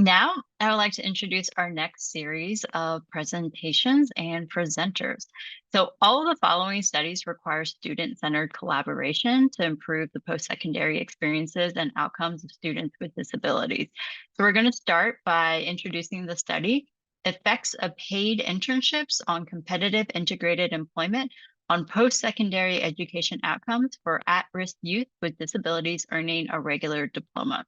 Now, I would like to introduce our next series of presentations and presenters. So all of the following studies require student-centered collaboration to improve the post-secondary experiences and outcomes of students with disabilities. So we're going to start by introducing the study, Effects of Paid Internships on Competitive Integrated Employment on Post-Secondary Education Outcomes for At-Risk Youth with Disabilities Earning a Regular Diploma.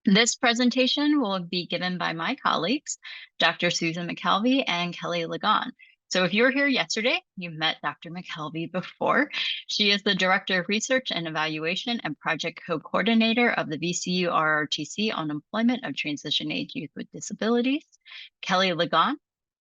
This presentation will be given by my colleagues, Dr. Susan McKelvey and Kelly Ligon. So if you were here yesterday, you met Dr. McKelvey before. She is the Director of Research and Evaluation and Project Co-Coordinator of the VCU-RRTC on Employment of Transition Age Youth with Disabilities. Kelly Ligon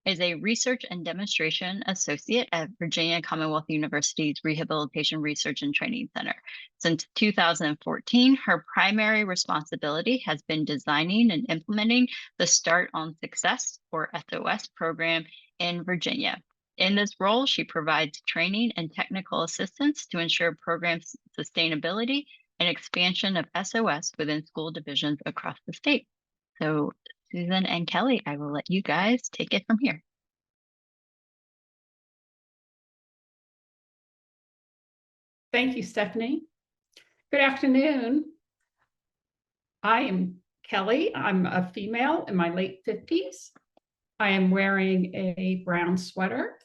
is a Research and Demonstration Associate at Virginia Commonwealth University's Rehabilitation Research and Training Center. Since 2014, her primary responsibility has been designing and implementing the Start on Success, or SOS, program in Virginia. In this role, she provides training and technical assistance to ensure program sustainability and expansion of SOS within school divisions across the state. So Susan and Kelly, I will let you guys take it from here. Thank you, Stephanie. Good afternoon. I am Kelly. I'm a female in my late 50s. I am wearing a brown sweater.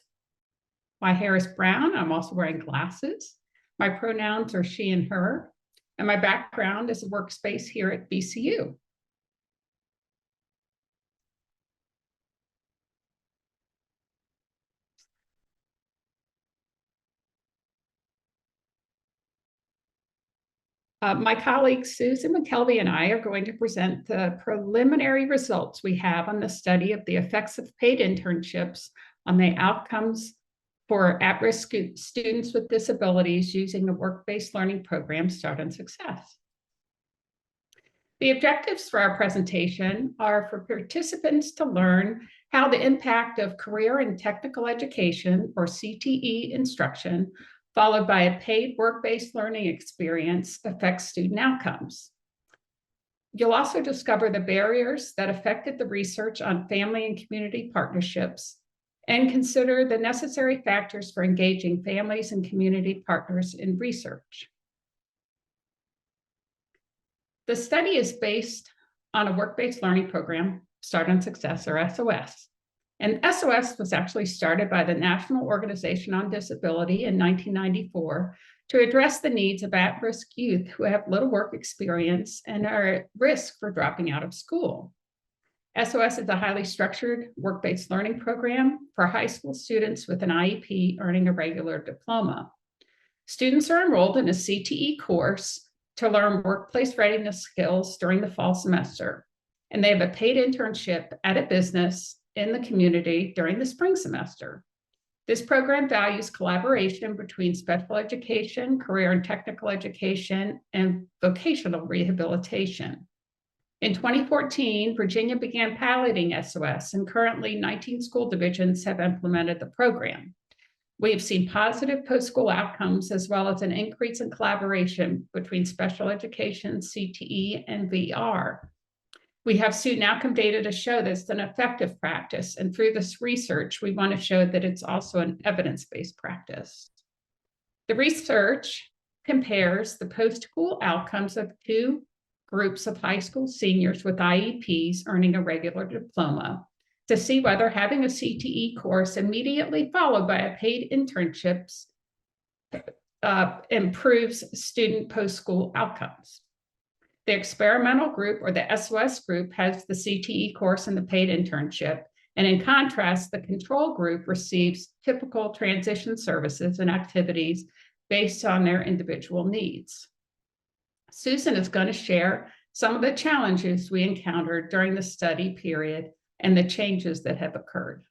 My hair is brown. I'm also wearing glasses. My pronouns are she and her. And my background is a workspace here at VCU. My colleague Susan McKelvey and I are going to present the preliminary results we have on the study of the effects of paid internships on the outcomes for at-risk students with disabilities using the work-based learning program Start on Success. The objectives for our presentation are for participants to learn how the impact of career and technical education, or CTE instruction, followed by a paid work-based learning experience, affects student outcomes. You'll also discover the barriers that affected the research on family and community partnerships, and consider the necessary factors for engaging families and community partners in research. The study is based on a work-based learning program, Start on Success, or SOS. And SOS was actually started by the National Organization on Disability in 1994 to address the needs of at-risk youth who have little work experience and are at risk for dropping out of school. SOS is a highly structured work-based learning program for high school students with an IEP earning a regular diploma. Students are enrolled in a CTE course to learn workplace readiness skills during the fall semester, and they have a paid internship at a business in the community during the spring semester. This program values collaboration between special education, career and technical education, and vocational rehabilitation. In 2014, Virginia began piloting SOS, and currently 19 school divisions have implemented the program. We have seen positive post-school outcomes, as well as an increase in collaboration between special education, CTE, and VR. We have student outcome data to show that it's an effective practice, and through this research, we want to show that it's also an evidence-based practice. The research compares the post-school outcomes of two groups of high school seniors with IEPs earning a regular diploma to see whether having a CTE course immediately followed by a paid internships improves student post-school outcomes. The experimental group, or the SOS group, has the CTE course and the paid internship. And in contrast, the control group receives typical transition services and activities based on their individual needs. Susan is going to share some of the challenges we encountered during the study period and the changes that have occurred.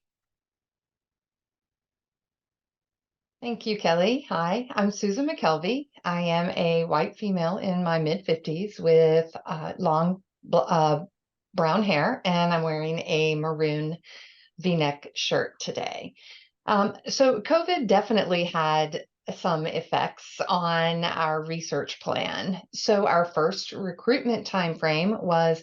Thank you, Kelly. Hi, I'm Susan McKelvey. I am a white female in my mid-50s with long brown hair, and I'm wearing a maroon V-neck shirt today. So COVID definitely had some effects on our research plan. So our first recruitment timeframe was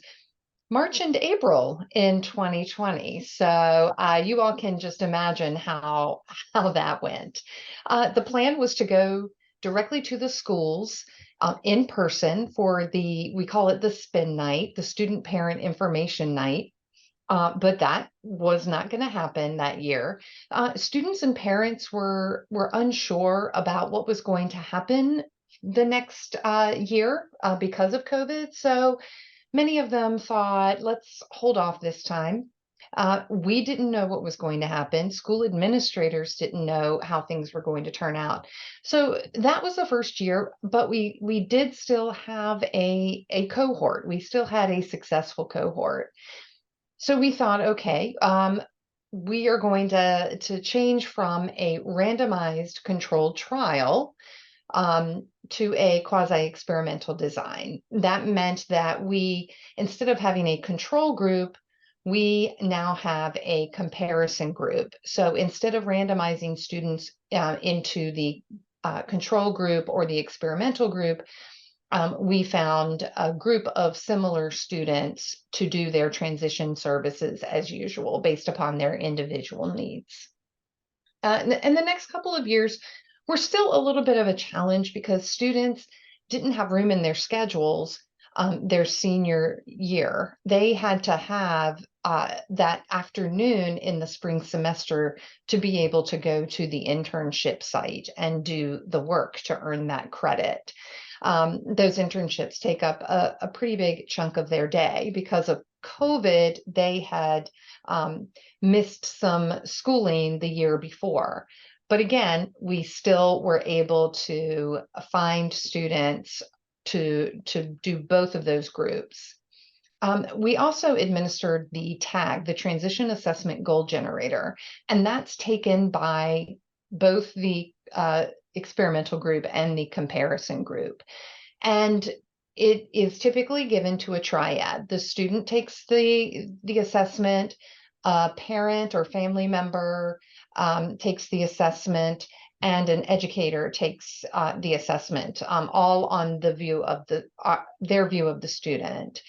March and April in 2020. So you all can just imagine how that went. The plan was to go directly to the schools in person for we call it the spin night, the student parent information night. But that was not going to happen that year. Students and parents were unsure about what was going to happen the next year because of COVID. So many of them thought, let's hold off this time. We didn't know what was going to happen. School administrators didn't know how things were going to turn out. So that was the first year, but we did still have a cohort. We still had a successful cohort. So we thought, okay, we are going to change from a randomized controlled trial to a quasi-experimental design. That meant that instead of having a control group, we now have a comparison group. So instead of randomizing students into the control group or the experimental group, we found a group of similar students to do their transition services as usual, based upon their individual needs. And the next couple of years were still a little bit of a challenge because students didn't have room in their schedules their senior year. They had to have that afternoon in the spring semester to be able to go to the internship site and do the work to earn that credit. Those internships take up a pretty big chunk of their day. Because of COVID, they had missed some schooling the year before. But again, we still were able to find students to do both of those groups. We also administered the TAG, the Transition Assessment Goal Generator, and that's taken by both the experimental group and the comparison group. And it is typically given to a triad. The student takes the assessment, a parent or family member takes the assessment, and an educator takes the assessment, all on the view of their view of the student.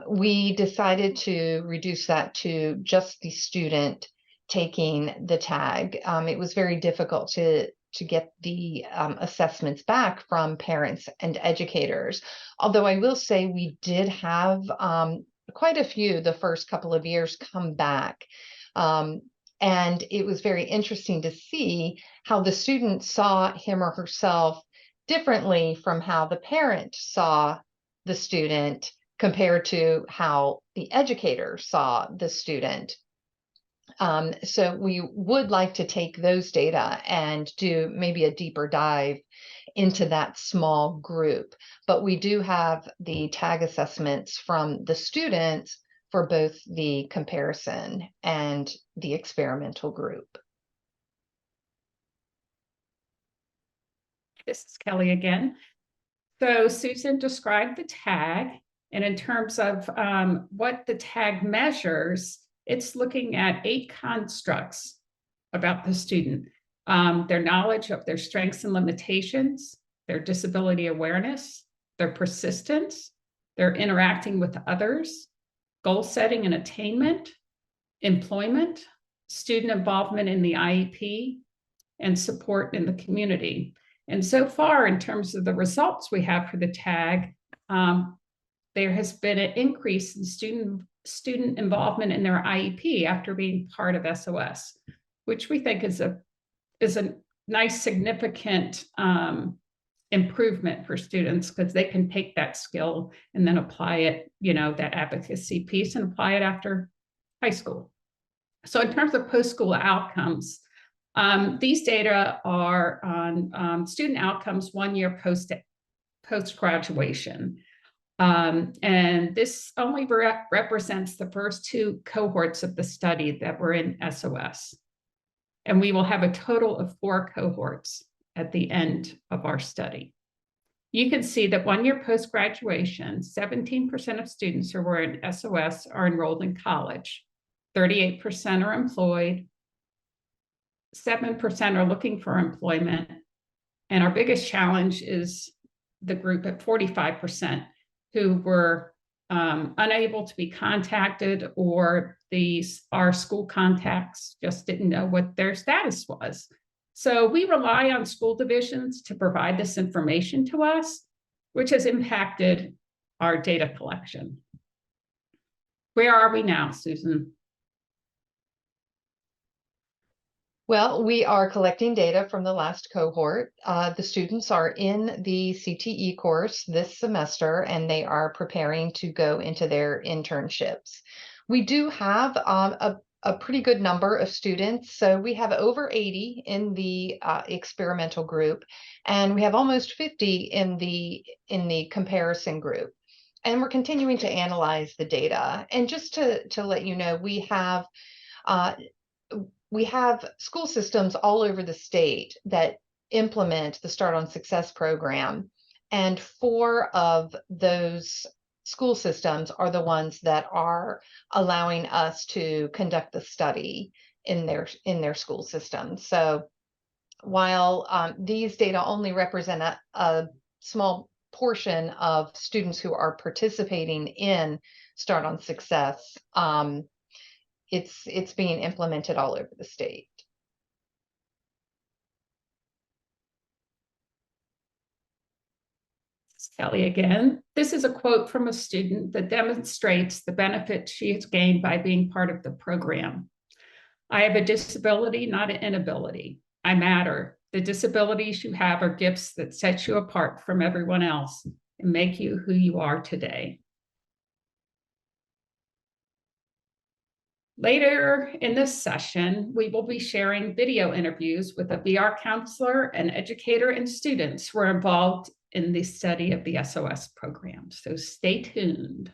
We decided to reduce that to just the student taking the TAG. It was very difficult to get the assessments back from parents and educators. Although I will say we did have quite a few the first couple of years come back. And it was very interesting to see how the student saw him or herself differently from how the parent saw the student compared to how the educator saw the student. So we would like to take those data and do maybe a deeper dive into that small group. But we do have the TAG assessments from the students for both the comparison and the experimental group. This is Kelly again. So Susan described the TAG, and in terms of what the TAG measures, it's looking at 8 constructs about the student. Their knowledge of their strengths and limitations, their disability awareness, their persistence, their interacting with others, goal setting and attainment, employment, student involvement in the IEP, and support in the community. And so far, in terms of the results we have for the TAG, there has been an increase in student involvement in their IEP after being part of SOS, which we think is a nice, significant improvement for students, because they can take that skill and then apply it, that advocacy piece, and apply it after high school. So in terms of post-school outcomes, these data are on student outcomes 1 year post-graduation. And this only represents the first 2 cohorts of the study that were in SOS. And we will have a total of 4 cohorts at the end of our study. You can see that 1 year post-graduation, 17% of students who were in SOS are enrolled in college, 38% are employed, 7% are looking for employment, and our biggest challenge is the group at 45% who were unable to be contacted, or our school contacts just didn't know what their status was. So we rely on school divisions to provide this information to us, which has impacted our data collection. Where are we now, Susan? Well, we are collecting data from the last cohort. The students are in the CTE course this semester, and they are preparing to go into their internships. We do have a pretty good number of students. So we have over 80 in the experimental group, and we have almost 50 in the comparison group. And we're continuing to analyze the data. And just to let you know, we have school systems all over the state that implement the Start on Success program. And 4 of those school systems are the ones that are allowing us to conduct the study in their school system. So while these data only represent a small portion of students who are participating in Start on Success, it's being implemented all over the state. Kelly again. This is a quote from a student that demonstrates the benefit she has gained by being part of the program. I have a disability, not an inability. I matter. The disabilities you have are gifts that set you apart from everyone else and make you who you are today. Later in this session, we will be sharing video interviews with a VR counselor, an educator, and students who are involved in the study of the SOS program. So stay tuned.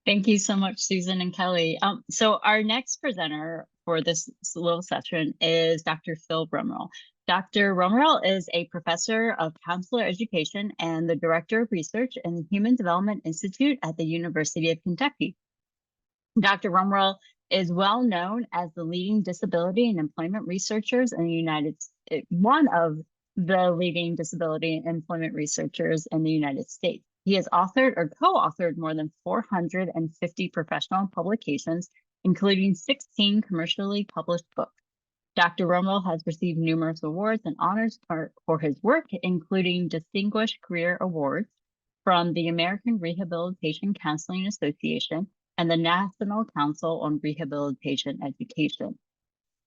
Thank you so much, Susan and Kelly. So our next presenter for this little session is Dr. Phillip Rumrill. Dr. Rumrill is a professor of counselor education and the director of research in the Human Development Institute at the University of Kentucky. Dr. Rumrill is well known as the leading disability and employment researchers in the United States, one of the leading disability and employment researchers in the United States. He has authored or co-authored more than 450 professional publications, including 16 commercially published books. Dr. Rumrill has received numerous awards and honors for his work, including Distinguished Career Awards from the American Rehabilitation Counseling Association and the National Council on Rehabilitation Education.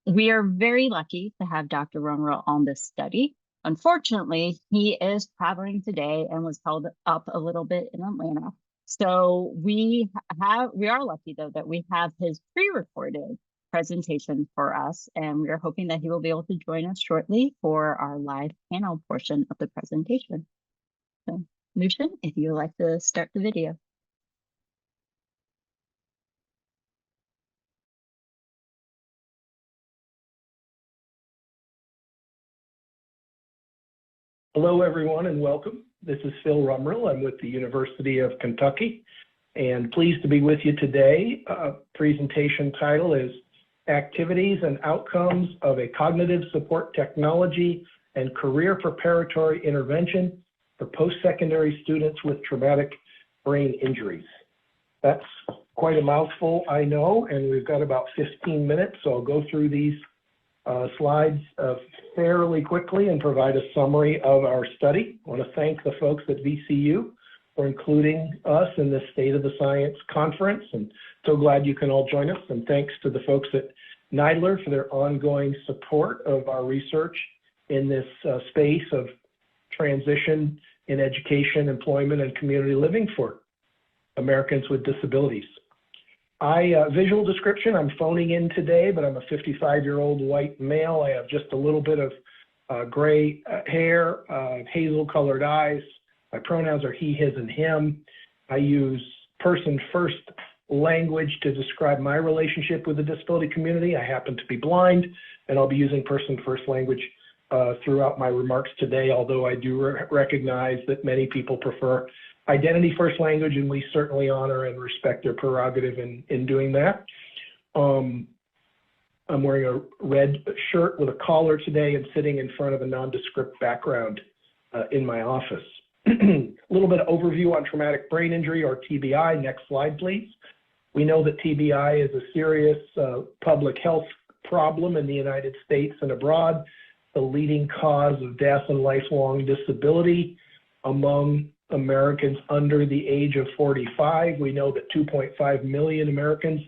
We are very lucky to have Dr. Rumrill on this study. Unfortunately, he is traveling today and was held up a little bit in Atlanta. So we are lucky, though, that we have his pre-recorded presentation for us, and we are hoping that he will be able to join us shortly for our live panel portion of the presentation. So, Nushin, if you would like to start the video. Hello, everyone, and welcome. This is Phil Rumrill. I'm with the University of Kentucky, and pleased to be with you today. Presentation title is Activities and Outcomes of a Cognitive Support Technology and Career Preparatory Intervention for Post-Secondary Students with Traumatic Brain Injuries. That's quite a mouthful, I know, and we've got about 15 minutes, so I'll go through these slides fairly quickly and provide a summary of our study. I want to thank the folks at VCU for including us in this State of the Science conference, and so glad you can all join us. And thanks to the folks at NIDLR for their ongoing support of our research in this space of transition in education, employment, and community living for Americans with disabilities. Visual description, I'm phoning in today, but I'm a 55-year-old white male. I have just a little bit of gray hair, hazel-colored eyes. My pronouns are he, his, and him. I use person-first language to describe my relationship with the disability community. I happen to be blind, and I'll be using person-first language throughout my remarks today, although I do recognize that many people prefer identity first language, and we certainly honor and respect their prerogative in doing that. I'm wearing a red shirt with a collar today and sitting in front of a nondescript background in my office. A little bit of overview on traumatic brain injury, or TBI. Next slide, please. We know that TBI is a serious public health problem in the United States and abroad, the leading cause of death and lifelong disability among Americans under the age of 45. We know that 2.5 million Americans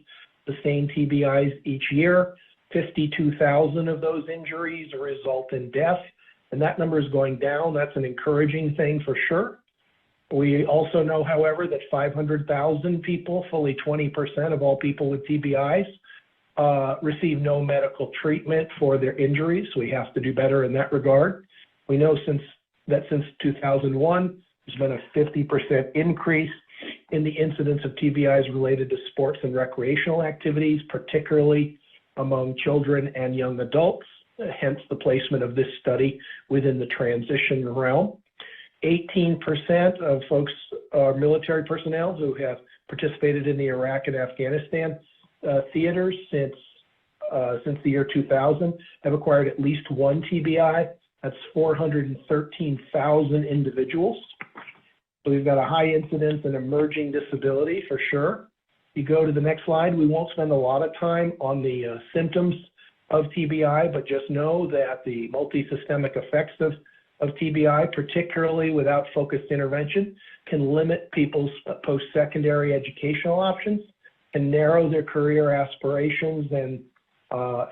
sustain TBIs each year. 52,000 of those injuries result in death, and that number is going down. That's an encouraging thing for sure. We also know, however, that 500,000 people, fully 20% of all people with TBIs, receive no medical treatment for their injuries. We have to do better in that regard. We know since 2001, there's been a 50% increase in the incidence of TBIs related to sports and recreational activities, particularly among children and young adults, hence the placement of this study within the transition realm. 18% of folks are military personnel who have participated in the Iraq and Afghanistan theaters since the year 2000 have acquired at least one TBI. That's 413,000 individuals. So we've got a high incidence and emerging disability for sure. You go to the next slide. We won't spend a lot of time on the symptoms of TBI, but just know that the multisystemic effects of TBI, particularly without focused intervention, can limit people's post-secondary educational options, can narrow their career aspirations and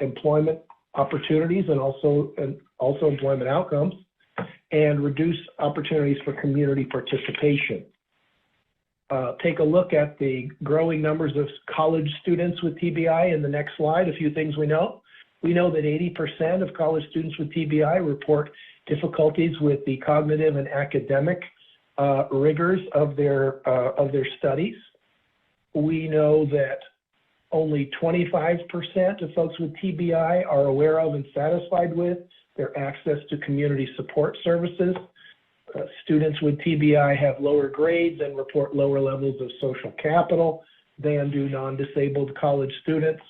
employment opportunities, and also employment outcomes, and reduce opportunities for community participation. Take a look at the growing numbers of college students with TBI in the next slide. A few things we know. We know that 80% of college students with TBI report difficulties with the cognitive and academic rigors of their studies. We know that only 25% of folks with TBI are aware of and satisfied with their access to community support services. Students with TBI have lower grades and report lower levels of social capital than do non-disabled college students.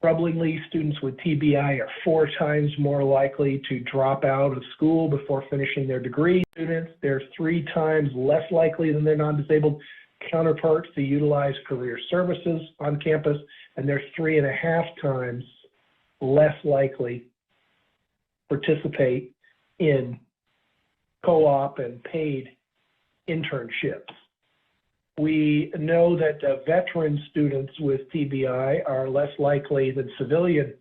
Troublingly, students with TBI are 4 times more likely to drop out of school before finishing their degree. Students, they're 3 times less likely than their non-disabled counterparts to utilize career services on campus, and they're 3.5 times less likely to participate in co-op and paid internships. We know that veteran students with TBI are less likely than civilian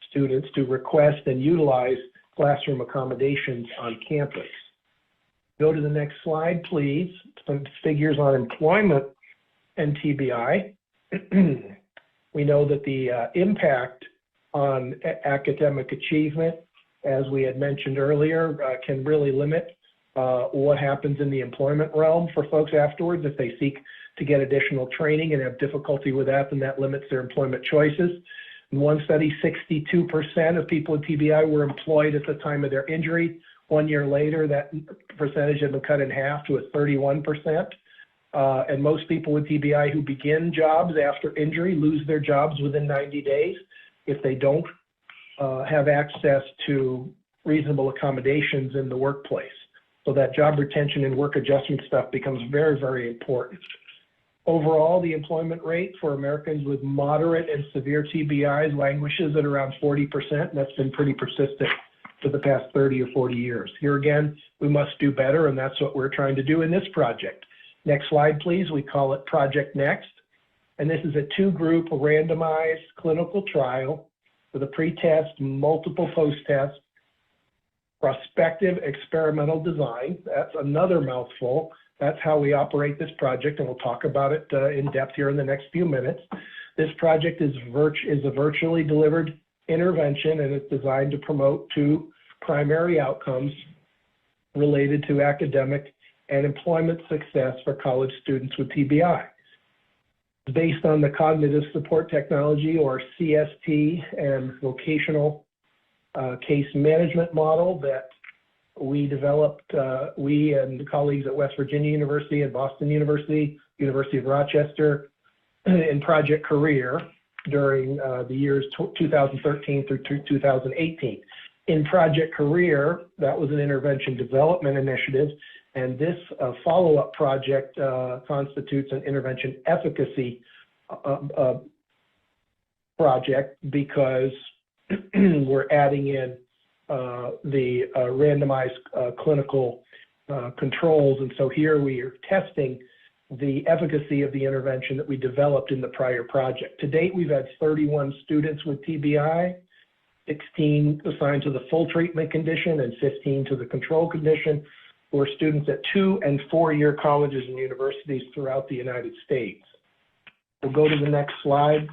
students to request and utilize classroom accommodations on campus. Go to the next slide, please. Some figures on employment and TBI. We know that the impact on academic achievement, as we had mentioned earlier, can really limit what happens in the employment realm for folks afterwards. If they seek to get additional training and have difficulty with that, then that limits their employment choices. In one study, 62% of people with TBI were employed at the time of their injury. 1 year later, that percentage had been cut in half to a 31%. And most people with TBI who begin jobs after injury lose their jobs within 90 days if they don't have access to reasonable accommodations in the workplace. So that job retention and work adjustment stuff becomes very, very important. Overall, the employment rate for Americans with moderate and severe TBIs languishes at around 40%, and that's been pretty persistent for the past 30 or 40 years. Here again, we must do better, and that's what we're trying to do in this project. Next slide, please. We call it Project Next, and this is a 2-group randomized clinical trial with a pre-test, multiple post-test, prospective experimental design. That's another mouthful. That's how we operate this project, and we'll talk about it in depth here in the next few minutes. This project is a virtually delivered intervention, and it's designed to promote 2 primary outcomes related to academic and employment success for college students with TBI. It's based on the cognitive support technology, or CST, and vocational case management model that we developed, we and the colleagues at West Virginia University and Boston University, University of Rochester, in Project Career. during the years 2013 through 2018. In Project Career, that was an intervention development initiative, and this follow-up project constitutes an intervention efficacy project because we're adding in the randomized clinical controls. And so here we are testing the efficacy of the intervention that we developed in the prior project. To date, we've had 31 students with TBI, 16 assigned to the full treatment condition and 15 to the control condition, who are students at 2- and 4-year colleges and universities throughout the United States. We'll go to the next slide,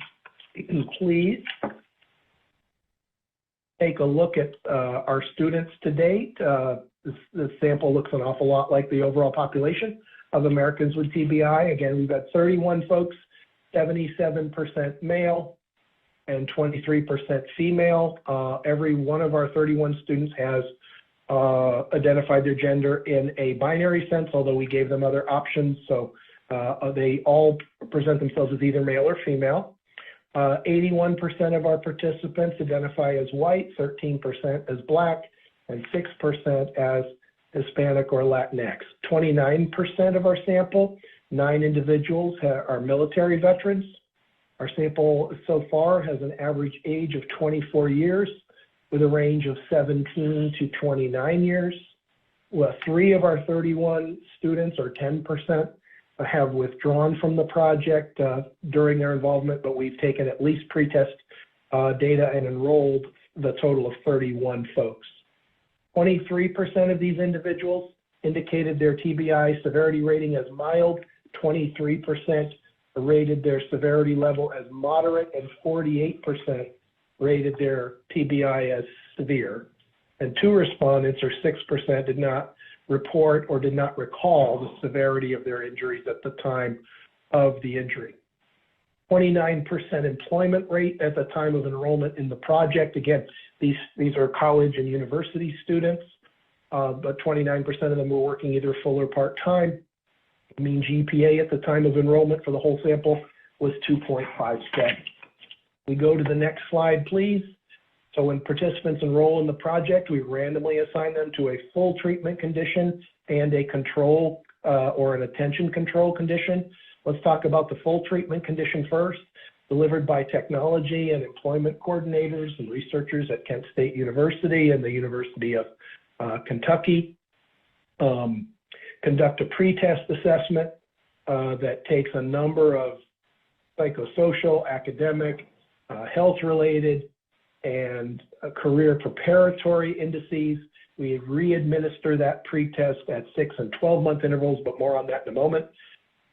please. Take a look at our students to date. This sample looks an awful lot like the overall population of Americans with TBI. Again, we've got 31 folks, 77% male and 23% female. Every one of our 31 students has identified their gender in a binary sense, although we gave them other options. So they all present themselves as either male or female. 81% of our participants identify as white, 13% as Black, and 6% as Hispanic or Latinx. 29% of our sample, 9 individuals, are military veterans. Our sample so far has an average age of 24 years with a range of 17 to 29 years. Well, 3 of our 31 students, or 10%, have withdrawn from the project during their involvement, but we've taken at least pretest data and enrolled the total of 31 folks. 23% of these individuals indicated their TBI severity rating as mild, 23% rated their severity level as moderate, and 48% rated their TBI as severe. And 2 respondents, or 6%, did not report or did not recall the severity of their injuries at the time of the injury. 29% employment rate at the time of enrollment in the project. Again, these are college and university students, but 29% of them were working either full or part-time. The mean GPA at the time of enrollment for the whole sample was 2.57. We go to the next slide, please. So when participants enroll in the project, we randomly assign them to a full treatment condition and a control or an attention control condition. Let's talk about the full treatment condition first. Delivered by technology and employment coordinators and researchers at Kent State University and the University of Kentucky. Conduct a pretest assessment that takes a number of psychosocial, academic, health-related, and career preparatory indices. We re-administer that pretest at 6- and 12-month intervals, but more on that in a moment.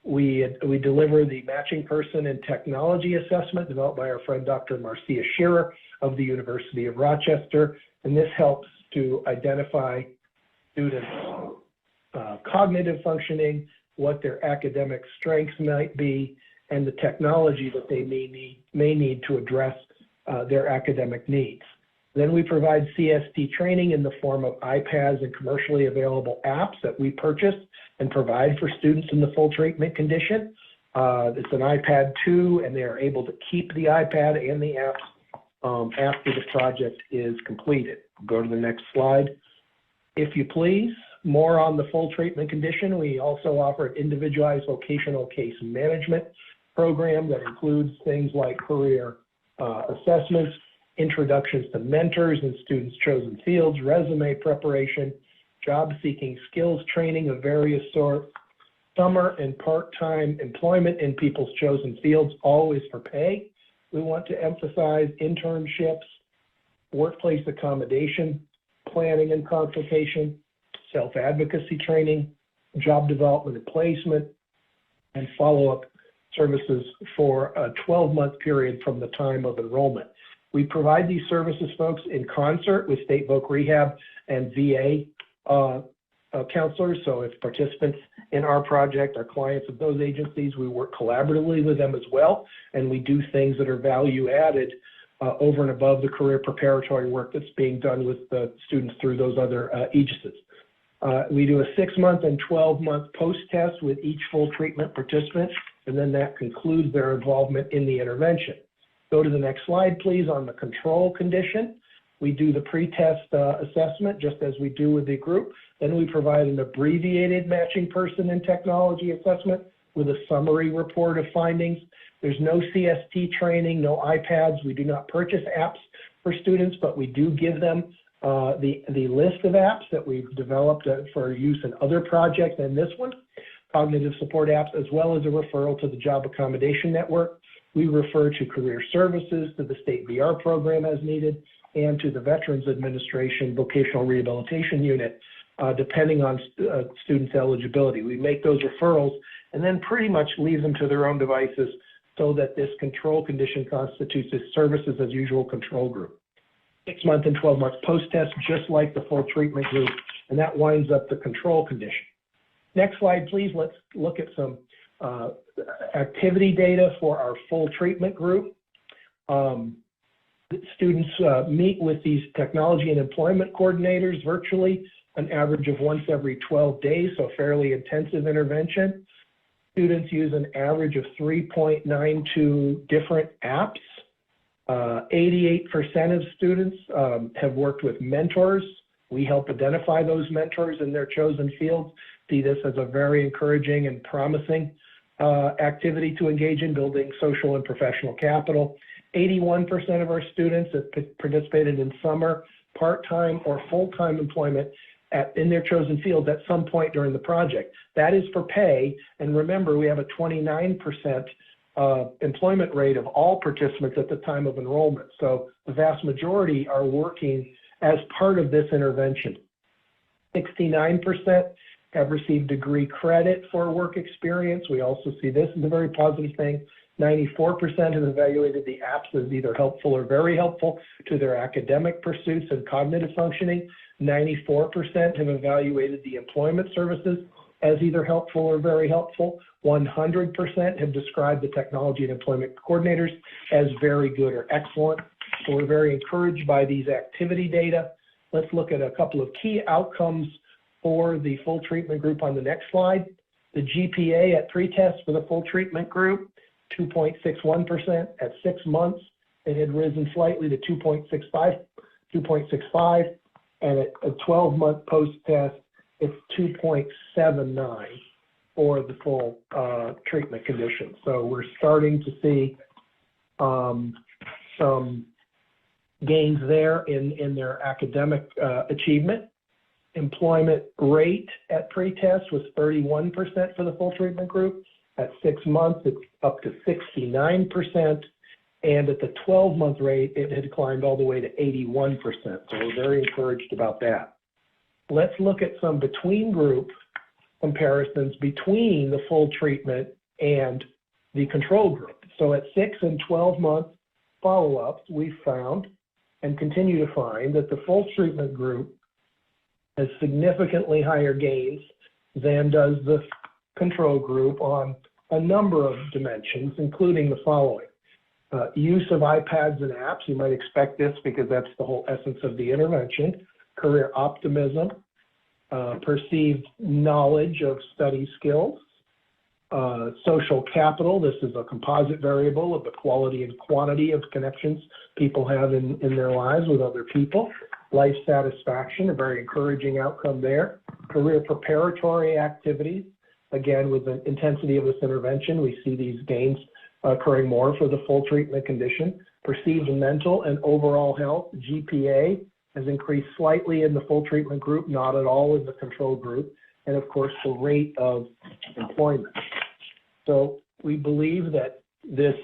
We deliver the matching person and technology assessment developed by our friend Dr. Marcia Shearer of the University of Rochester, and this helps to identify students' cognitive functioning, what their academic strengths might be, and the technology that they may need to address their academic needs. Then we provide CST training in the form of iPads and commercially available apps that we purchase and provide for students in the full treatment condition. It's an iPad 2, and they are able to keep the iPad and the apps after the project is completed. Go to the next slide, if you please. More on the full treatment condition. We also offer an individualized vocational case management program that includes things like career assessments, introductions to mentors in students' chosen fields, resume preparation, job-seeking skills training of various sorts, summer and part-time employment in people's chosen fields, always for pay. We want to emphasize internships, workplace accommodation, planning and consultation, self-advocacy training, job development and placement, and follow-up services for a 12-month period from the time of enrollment. We provide these services, folks, in concert with State Voc Rehab and VA counselors. So if participants in our project are clients of those agencies, we work collaboratively with them as well, and we do things that are value added over and above the career preparatory work that's being done with the students through those other agencies. We do a 6-month and 12-month post-test with each full treatment participant, and then that concludes their involvement in the intervention. Go to the next slide, please, on the control condition. We do the pre-test assessment just as we do with the group. Then we provide an abbreviated matching person and technology assessment with a summary report of findings. There's no CST training, no iPads. We do not purchase apps for students, but we do give them the list of apps that we've developed for use in other projects and this one, cognitive support apps, as well as a referral to the Job Accommodation Network. We refer to career services, to the state VR program as needed, and to the Veterans Administration Vocational Rehabilitation Unit, depending on students' eligibility. We make those referrals and then pretty much leave them to their own devices so that this control condition constitutes a services as usual control group. 6-month and 12-month post-test, just like the full treatment group, and that winds up the control condition. Next slide, please. Let's look at some activity data for our full treatment group. Students meet with these technology and employment coordinators virtually, an average of once every 12 days, so fairly intensive intervention. Students use an average of 3.92 different apps. 88% of students have worked with mentors. We help identify those mentors in their chosen fields. See this as a very encouraging and promising activity to engage in, building social and professional capital. 81% of our students have participated in summer, part-time, or full-time employment in their chosen fields at some point during the project. That is for pay, and remember, we have a 29% employment rate of all participants at the time of enrollment. So the vast majority are working as part of this intervention. 69% have received degree credit for work experience. We also see this as a very positive thing. 94% have evaluated the apps as either helpful or very helpful to their academic pursuits and cognitive functioning. 94% have evaluated the employment services as either helpful or very helpful. 100% have described the technology and employment coordinators as very good or excellent. So we're very encouraged by these activity data. Let's look at a couple of key outcomes for the full treatment group on the next slide. The GPA at pre-test for the full treatment group, 2.61%. At 6 months, it had risen slightly to 2.65, and at a 12-month post-test, it's 2.79 for the full treatment condition. So we're starting to see some gains there in their academic achievement. Employment rate at pre-test was 31% for the full treatment group. At 6 months, it's up to 69%. And at the 12-month rate, it had climbed all the way to 81%. So we're very encouraged about that. Let's look at some between group comparisons between the full treatment and the control group. So at 6 and 12-month follow-ups, we found and continue to find that the full treatment group has significantly higher gains than does the control group on a number of dimensions, including the following. Use of iPads and apps, you might expect this because that's the whole essence of the intervention. Career optimism, perceived knowledge of study skills, social capital, this is a composite variable of the quality and quantity of connections people have in their lives with other people. Life satisfaction, a very encouraging outcome there. Career preparatory activities, again, with the intensity of this intervention, we see these gains occurring more for the full treatment condition. Perceived mental and overall health, GPA, has increased slightly in the full treatment group, not at all in the control group. And of course, the rate of employment. So we believe that this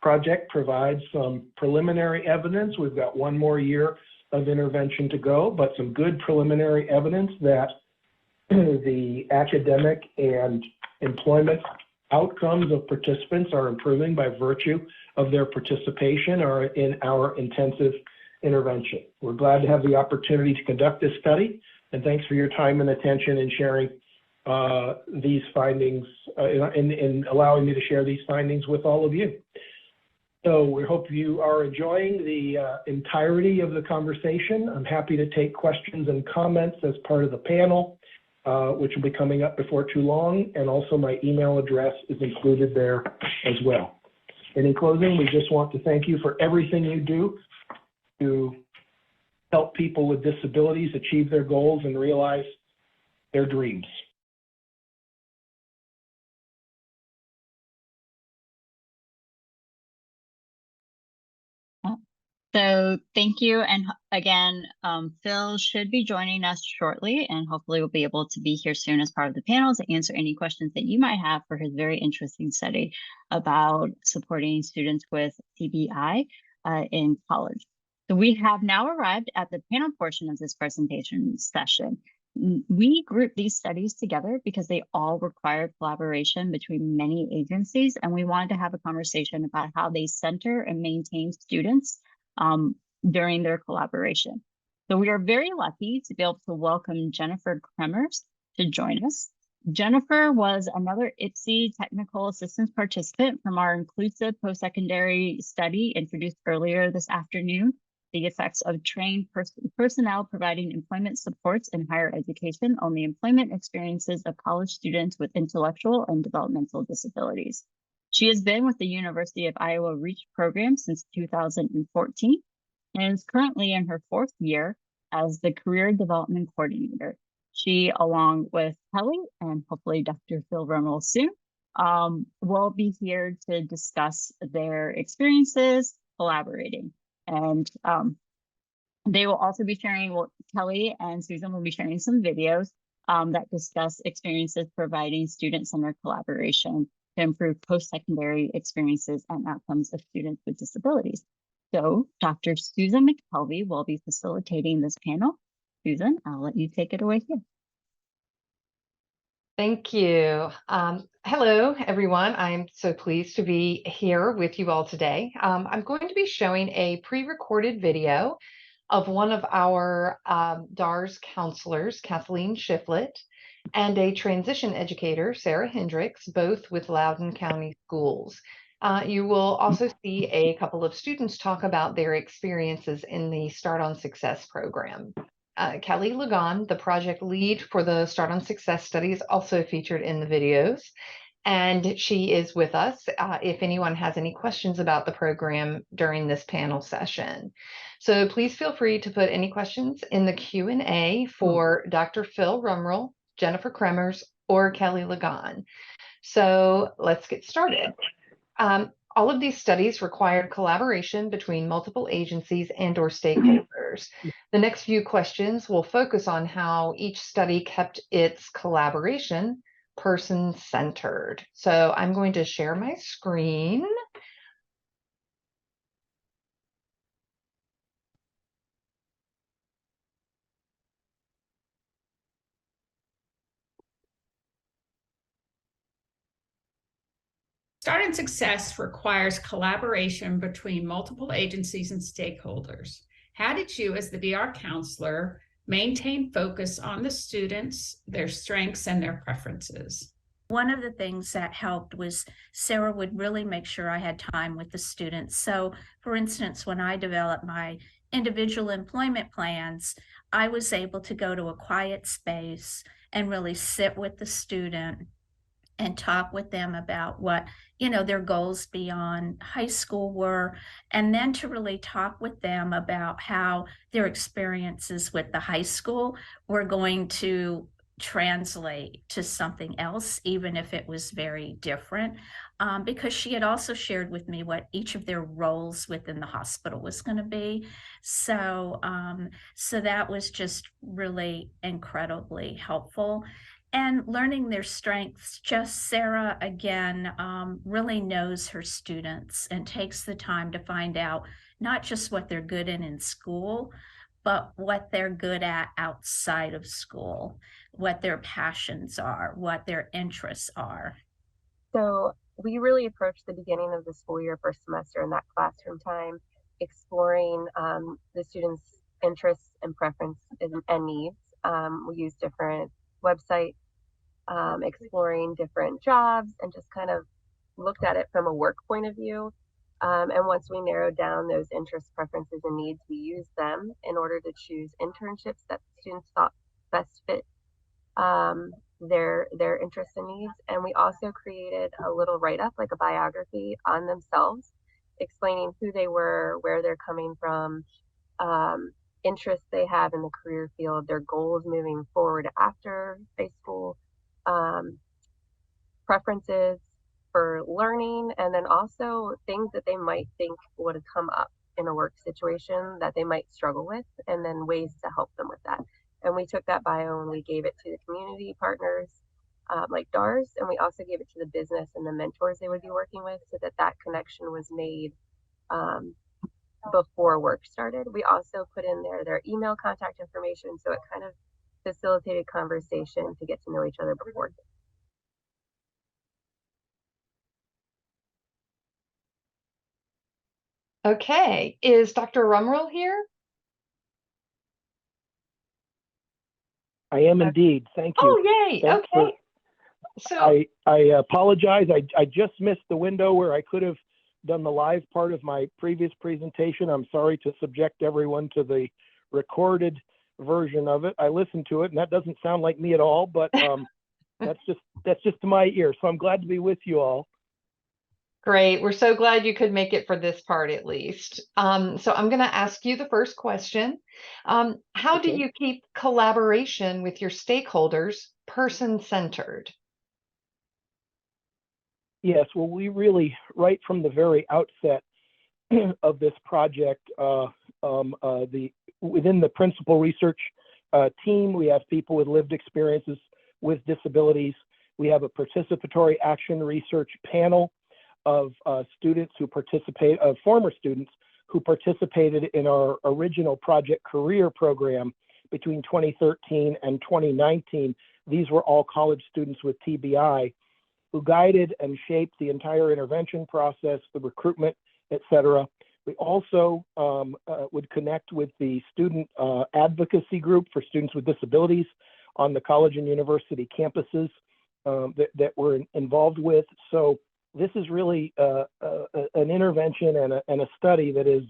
project provides some preliminary evidence. We've got 1 more year of intervention to go, but some good preliminary evidence that the academic and employment outcomes of participants are improving by virtue of their participation or in our intensive intervention. We're glad to have the opportunity to conduct this study, and thanks for your time and attention in sharing these findings, in allowing me to share these findings with all of you. So we hope you are enjoying the entirety of the conversation. I'm happy to take questions and comments as part of the panel, which will be coming up before too long, and also my email address is included there as well. And in closing, we just want to thank you for everything you do to help people with disabilities achieve their goals and realize their dreams. So thank you. And again, Phil should be joining us shortly, and hopefully we'll be able to be here soon as part of the panel to answer any questions that you might have for his very interesting study about supporting students with TBI in college. So we have now arrived at the panel portion of this presentation session. We grouped these studies together because they all require collaboration between many agencies, and we wanted to have a conversation about how they center and maintain students during their collaboration. So we are very lucky to be able to welcome Jennifer Cremers to join us. Jennifer was another IPSI technical assistance participant from our inclusive post-secondary study introduced earlier this afternoon, the effects of trained personnel providing employment supports in higher education on the employment experiences of college students with intellectual and developmental disabilities. She has been with the University of Iowa REACH program since 2014 and is currently in her 4th year as the Career Development Coordinator. She, along with Kelly and hopefully Dr. Phil Rumrill soon, will be here to discuss their experiences collaborating. And they will also be sharing, well, Kelly and Susan will be sharing some videos that discuss experiences providing student-centered collaboration to improve post-secondary experiences and outcomes of students with disabilities. So Dr. Susan McKelvey will be facilitating this panel. Susan, I'll let you take it away here. Thank you. Hello, everyone. I'm so pleased to be here with you all today. I'm going to be showing a pre-recorded video of one of our DARS counselors, Kathleen Shiflett, and a transition educator, Sarah Hendricks, both with Loudoun County Schools. You will also see a couple of students talk about their experiences in the Start on Success program. Kelly Ligon, the project lead for the Start on Success study, is also featured in the videos, and she is with us if anyone has any questions about the program during this panel session. So please feel free to put any questions in the Q&A for Dr. Phil Rumrill, Jennifer Cremers, or Kelly Ligon. So let's get started. All of these studies required collaboration between multiple agencies and or stakeholders. The next few questions will focus on how each study kept its collaboration person-centered. So I'm going to share my screen. Start on Success requires collaboration between multiple agencies and stakeholders. How did you, as the DR counselor, maintain focus on the students, their strengths, and their preferences? One of the things that helped was Sarah would really make sure I had time with the students. So, for instance, when I developed my individual employment plans, I was able to go to a quiet space and really sit with the student and talk with them about what, their goals beyond high school were, and then to really talk with them about how their experiences with the high school were going to translate to something else, even if it was very different, because she had also shared with me what each of their roles within the hospital was going to be. So that was just really incredibly helpful. And learning their strengths, just Sarah, again, really knows her students and takes the time to find out not just what they're good in school, but what they're good at outside of school, what their passions are, what their interests are. So we really approached the beginning of the school year, first semester, in that classroom time, exploring the students' interests and preferences and needs. We used different websites, exploring different jobs, and just kind of looked at it from a work point of view. And once we narrowed down those interests, preferences, and needs, we used them in order to choose internships that students thought best fit their interests and needs. And we also created a little write-up, like a biography on themselves, explaining who they were, where they're coming from, interests they have in the career field, their goals moving forward after high school, preferences for learning, and then also things that they might think would come up in a work situation that they might struggle with, and then ways to help them with that. And we took that bio and we gave it to the community partners, like DARS, and we also gave it to the business and the mentors they would be working with, so that that connection was made before work started. We also put in there their email contact information, so it kind of facilitated conversation to get to know each other before. Okay, is Dr. Rumrill here? I am indeed. Thank you. Oh, yay. Thanks Okay. So I apologize. I just missed the window where I could have done the live part of my previous presentation. I'm sorry to subject everyone to the recorded version of it. I listened to it, and that doesn't sound like me at all, but that's just to my ear. So I'm glad to be with you all. great. We're so glad you could make it for this part at least. So I'm going to ask you the first question. How do you keep collaboration with your stakeholders person-centered? Yes, well, we really, right from the very outset of this project, within the principal research team, we have people with lived experiences with disabilities. We have a participatory action research panel of students who participate, former students who participated in our original Project Career program between 2013 and 2019. These were all college students with TBI who guided and shaped the entire intervention process, the recruitment, et cetera. We also would connect with the student advocacy group for students with disabilities on the college and university campuses that we're involved with. So this is really an intervention and a study that is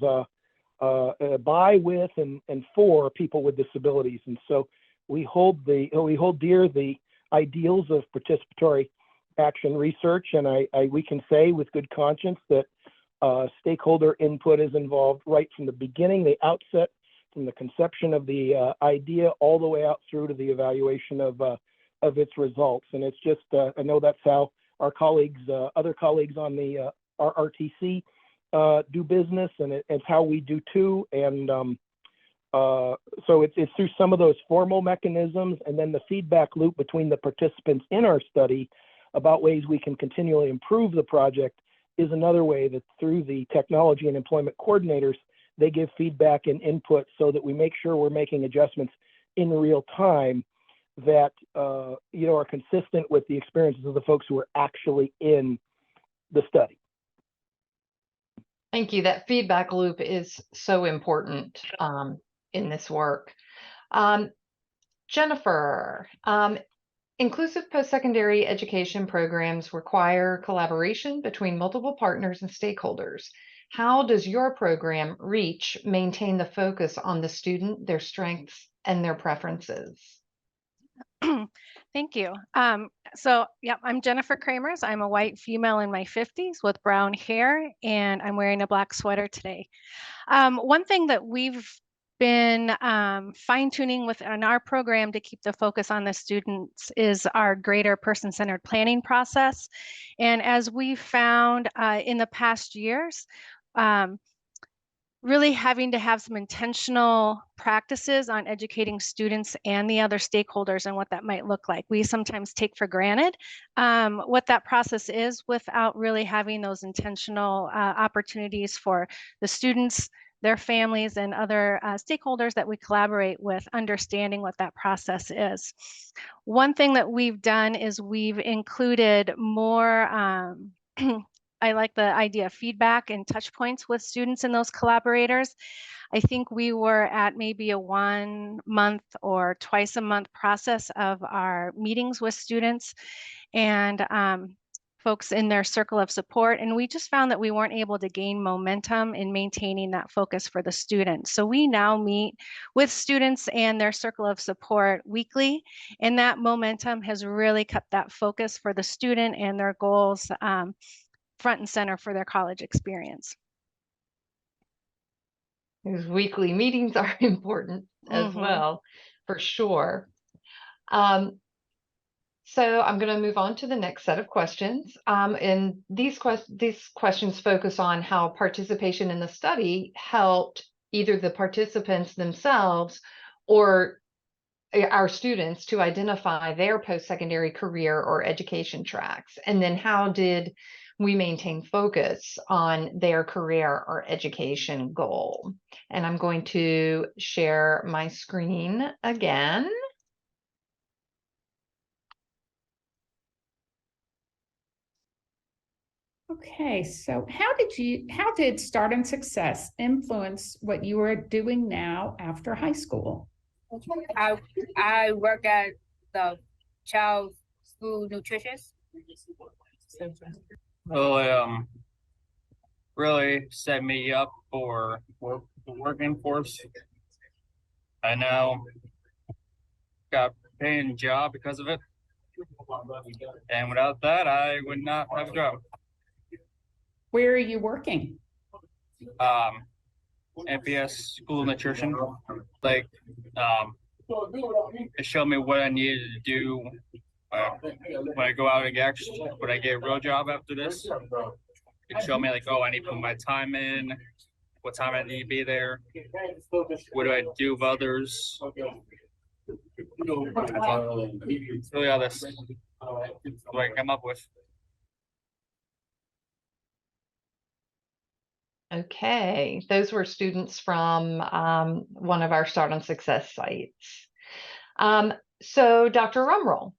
by, with, and for people with disabilities. And so we hold dear the ideals of participatory action research, and we can say with good conscience that stakeholder input is involved right from the beginning, the outset, from the conception of the idea all the way out through to the evaluation of its results. And it's just, I know that's how our colleagues, other colleagues on the RRTC do business, and it's how we do too. And so it's through some of those formal mechanisms, and then the feedback loop between the participants in our study about ways we can continually improve the project is another way, that through the technology and employment coordinators, they give feedback and input so that we make sure we're making adjustments in real time that are consistent with the experiences of the folks who are actually in the study. Thank you. That feedback loop is so important in this work. Jennifer, inclusive post-secondary education programs require collaboration between multiple partners and stakeholders. How does your program, REACH, maintain the focus on the student, their strengths, and their preferences? Thank you. So I'm Jennifer Cremers. I'm a white female in my 50s with brown hair, and I'm wearing a black sweater today. One thing that we've been fine-tuning within our program to keep the focus on the students is our greater person-centered planning process. And as we found in the past years, really having to have some intentional practices on educating students and the other stakeholders and what that might look like. We sometimes take for granted what that process is without really having those intentional opportunities for the students, their families, and other stakeholders that we collaborate with, understanding what that process is. One thing that we've done is we've included more I like the idea of feedback and touch points with students and those collaborators. I think we were at maybe a 1 month or twice a month process of our meetings with students. And folks in their circle of support. And we just found that we weren't able to gain momentum in maintaining that focus for the students. So we now meet with students and their circle of support weekly. And that momentum has really kept that focus for the student and their goals front and center for their college experience. These weekly meetings are important as well, for sure. So I'm going to move on to the next set of questions. And these questions focus on how participation in the study helped either the participants themselves or our students to identify their post-secondary career or education tracks. And then how did we maintain focus on their career or education goal? And I'm going to share my screen again. Okay, so how did Start and Success influence what you are doing now after high school? I work at the child school nutritionist. Well, really set me up for the working force. I now got a paying job because of it. And without that, I would not have a job. Where are you working? NPS school nutrition. Like, it showed me what I needed to do when I go out and when I get a real job after this. It showed me like, oh, I need to put my time in, what time I need to be there, what do I do with others. It's really all this what I come up with. Okay, those were students from one of our Start on Success sites. So Dr. Rumrill,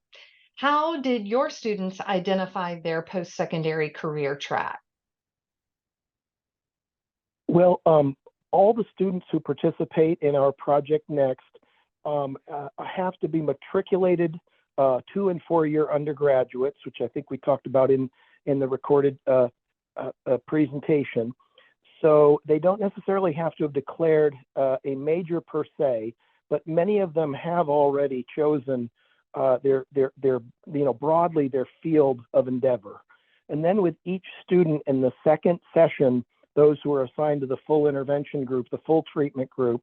how did your students identify their post-secondary career track? Well, all the students who participate in our Project Next have to be matriculated 2- and 4-year undergraduates, which I think we talked about in the recorded presentation. So they don't necessarily have to have declared a major per se, but many of them have already chosen their broadly their field of endeavor. And then with each student in the second session, those who are assigned to the full intervention group, the full treatment group,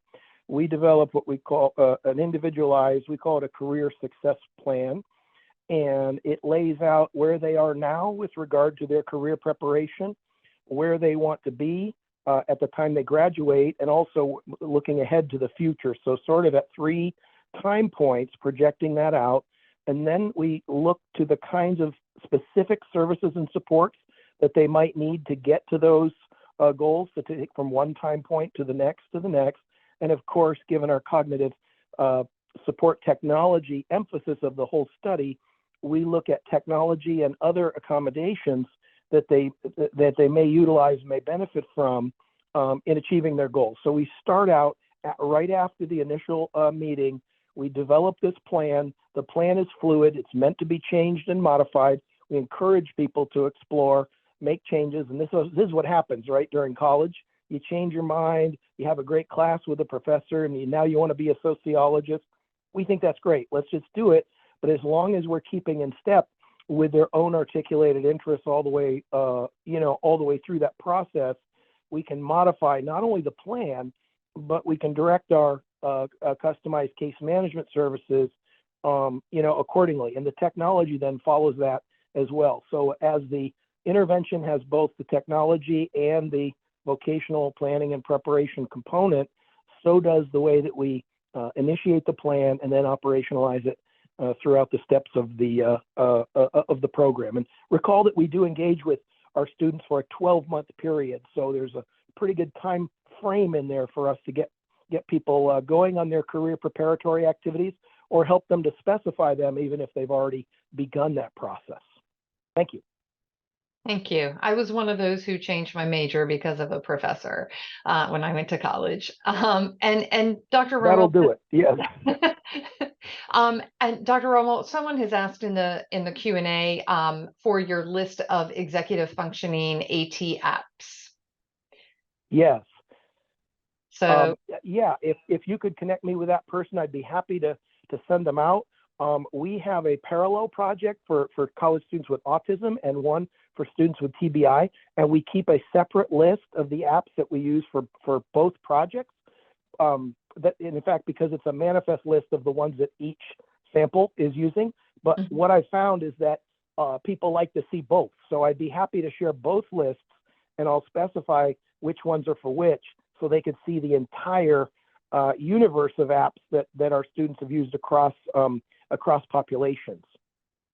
we develop what we call an individualized, we call it a career success plan. And it lays out where they are now with regard to their career preparation, where they want to be at the time they graduate, and also looking ahead to the future. So sort of at 3 time points, projecting that out. And then we look to the kinds of specific services and supports that they might need to get to those goals, to take from one time point to the next. And of course, given our cognitive support technology emphasis of the whole study, we look at technology and other accommodations that they may utilize, may benefit from in achieving their goals. So we start out right after the initial meeting. We develop this plan. The plan is fluid. It's meant to be changed and modified. We encourage people to explore, make changes, and this is what happens right during college. You change your mind. You have a great class with a professor, and now you want to be a sociologist. We think that's great. Let's just do it. But as long as we're keeping in step with their own articulated interests all the way, all the way through that process, we can modify not only the plan, but we can direct our customized case management services, accordingly. And the technology then follows that as well. So as the intervention has both the technology and the vocational planning and preparation component, so does the way that we initiate the plan and then operationalize it throughout the steps of the program. And recall that we do engage with our students for a 12-month period, so there's a pretty good time frame in there for us to get people going on their career preparatory activities, or help them to specify them even if they've already begun that process. Thank you. Thank you. I was one of those who changed my major because of a professor when I went to college. And Dr. That'll Rumrill, do it. Yeah. And Dr. Rummel, someone has asked in the Q&A for your list of executive functioning AT apps. Yes. So yeah, if you could connect me with that person, I'd be happy to send them out. We have a parallel project for college students with autism and one for students with TBI, and we keep a separate list of the apps that we use for both projects. That, in fact, because it's a manifest list of the ones that each sample is using. But what I found is that people like to see both. So I'd be happy to share both lists, and I'll specify which ones are for which, so they could see the entire universe of apps that our students have used across populations.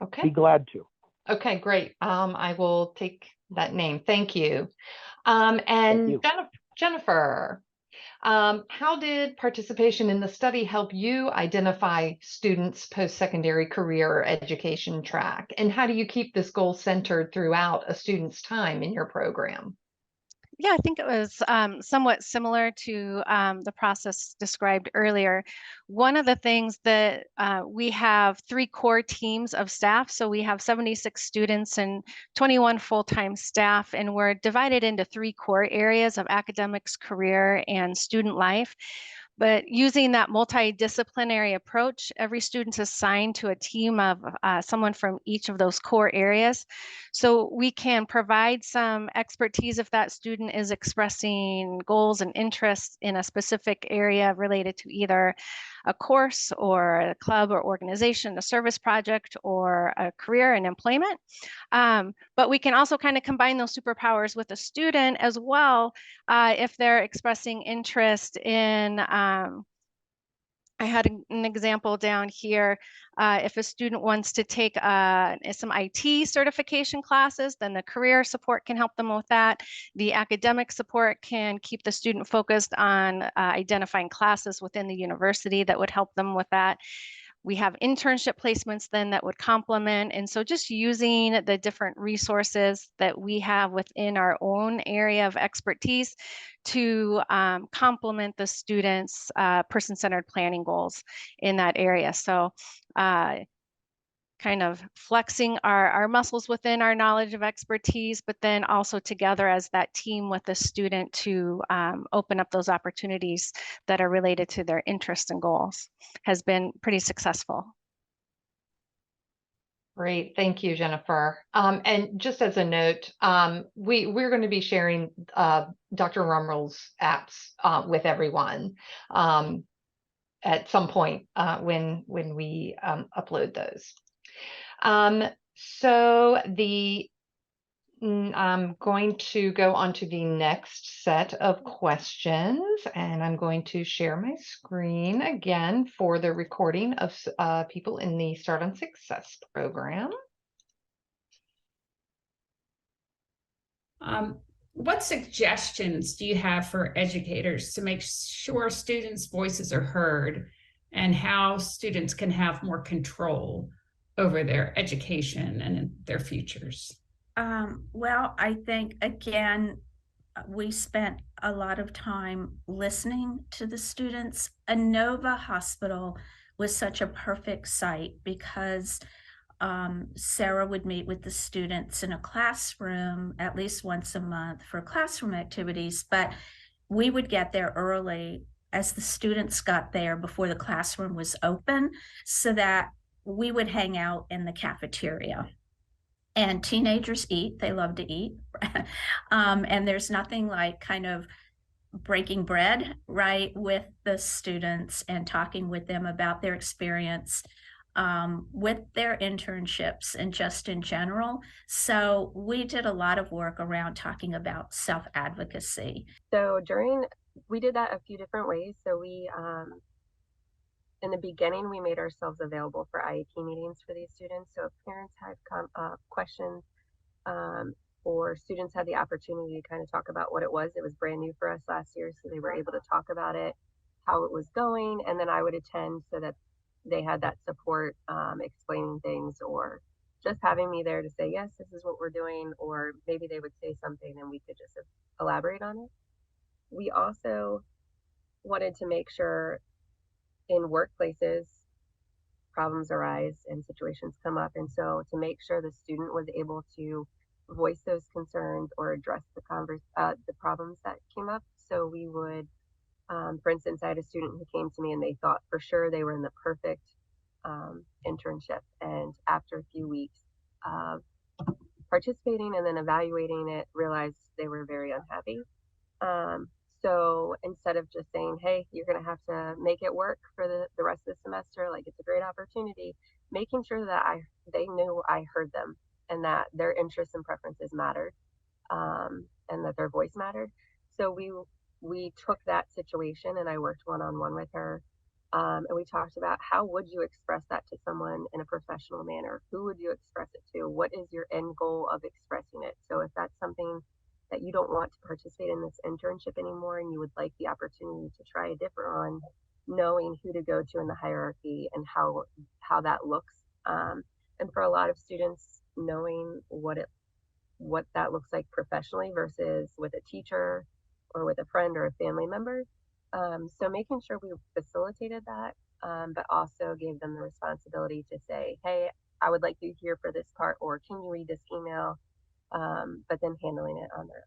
okay. Be glad to. Okay, great. I will take that name. Thank you. And Thank you. Jennifer, how did participation in the study help you identify students' post-secondary career or education track? And how do you keep this goal centered throughout a student's time in your program? Yeah, I think it was somewhat similar to the process described earlier. One of the things that we have 3 core teams of staff. So we have 76 students and 21 full-time staff, and we're divided into 3 core areas of academics, career, and student life. But using that multidisciplinary approach, every student's assigned to a team of someone from each of those core areas. So we can provide some expertise if that student is expressing goals and interests in a specific area related to either a course or a club or organization, a service project, or a career and employment. But we can also kind of combine those superpowers with a student as well if they're expressing interest in I had an example down here. If a student wants to take some IT certification classes, then the career support can help them with that. The academic support can keep the student focused on identifying classes within the university that would help them with that. We have internship placements then that would complement. And so just using the different resources that we have within our own area of expertise to complement the students' person-centered planning goals in that area. So kind of flexing our muscles within our knowledge of expertise, but then also together as that team with the student to open up those opportunities that are related to their interests and goals has been pretty successful. Great, thank you, Jennifer. And just as a note, we're going to be sharing Dr. Rumrill's apps with everyone at some point when we upload those. So I'm going to go on to the next set of questions, and I'm going to share my screen again for the recording of people in the Start on Success program. What suggestions do you have for educators to make sure students' voices are heard and how students can have more control over their education and their futures? Well, I think, again, we spent a lot of time listening to the students. Inova Hospital was such a perfect site because Sarah would meet with the students in a classroom at least once a month for classroom activities, but we would get there early as the students got there before the classroom was open so that we would hang out in the cafeteria. And teenagers eat, they love to eat. And there's nothing like kind of breaking bread, right, with the students and talking with them about their experience with their internships and just in general. So we did a lot of work around talking about self-advocacy. So we did that a few different ways. So we, in the beginning, we made ourselves available for IEP meetings for these students. So if parents had questions or students had the opportunity to kind of talk about what it was brand new for us last year. So they were able to talk about it, how it was going. And then I would attend so that they had that support, explaining things or just having me there to say, yes, this is what we're doing. Or maybe they would say something and we could just elaborate on it. We also wanted to make sure in workplaces problems arise and situations come up. And so to make sure the student was able to voice those concerns or address the problems that came up. So we would, for instance, I had a student who came to me and they thought for sure they were in the perfect internship. And after a few weeks of participating and then evaluating it, realized they were very unhappy. So instead of just saying, hey, you're going to have to make it work for the rest of the semester, like it's a great opportunity, making sure that they knew I heard them and that their interests and preferences mattered, and that their voice mattered. So we took that situation and I worked one-on-one with her. And we talked about how would you express that to someone in a professional manner? Who would you express it to? What is your end goal of expressing it? So if that's something that you don't want to participate in this internship anymore and you would like the opportunity to try a different one, knowing who to go to in the hierarchy and how that looks. And for a lot of students, knowing what that looks like professionally versus with a teacher or with a friend or a family member. So making sure we facilitated that, but also gave them the responsibility to say, hey, I would like you here for this part, or can you read this email? But then handling it on their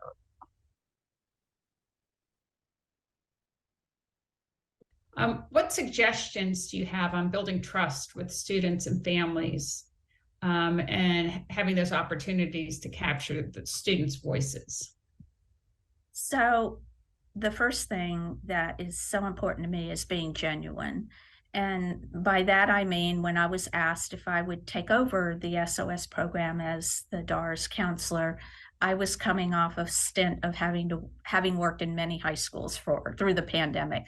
own. What suggestions do you have on building trust with students and families, and having those opportunities to capture the students' voices? So the first thing that is so important to me is being genuine. And by that, I mean, when I was asked if I would take over the SOS program as the DARS counselor, I was coming off a stint of having worked in many high schools through the pandemic.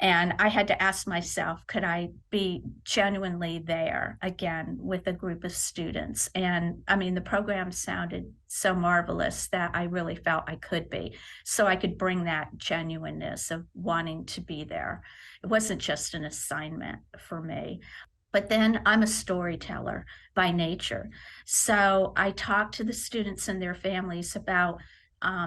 And I had to ask myself, could I be genuinely there again with a group of students? And I mean, the program sounded so marvelous that I really felt I could be. So I could bring that genuineness of wanting to be there. It wasn't just an assignment for me. But then I'm a storyteller by nature. So I talk to the students and their families about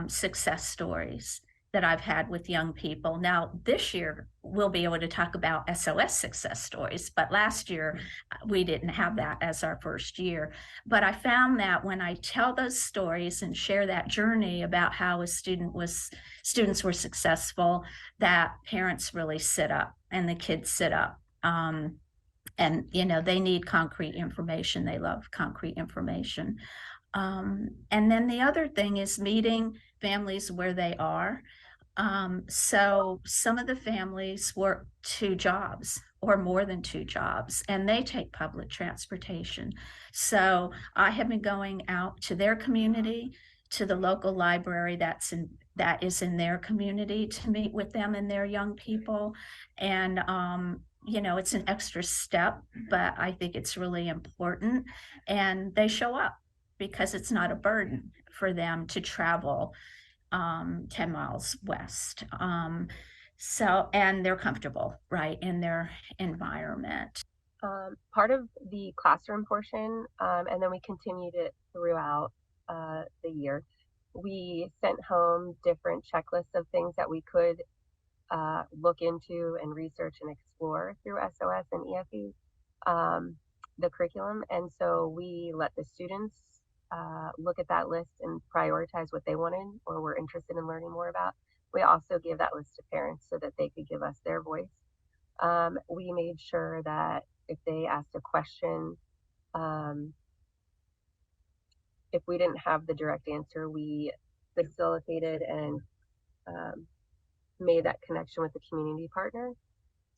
success stories that I've had with young people. Now, this year, we'll be able to talk about SOS success stories, but last year, we didn't have that as our first year. But I found that when I tell those stories and share that journey about how students were successful, that parents really sit up and the kids sit up. And, they need concrete information. They love concrete information. And then the other thing is meeting families where they are. So some of the families work 2 jobs or more than 2 jobs, and they take public transportation. So I have been going out to their community, to the local library that is in their community, to meet with them and their young people. And it's an extra step, but I think it's really important. And they show up because it's not a burden for them to travel 10 miles west. And they're comfortable, right, in their environment. Part of the classroom portion, and then we continued it throughout the year. We sent home different checklists of things that we could look into and research and explore through SOS and EFE, the curriculum. And so we let the students look at that list and prioritize what they wanted or were interested in learning more about. We also gave that list to parents so that they could give us their voice. We made sure that if they asked a question, if we didn't have the direct answer, we facilitated and made that connection with the community partner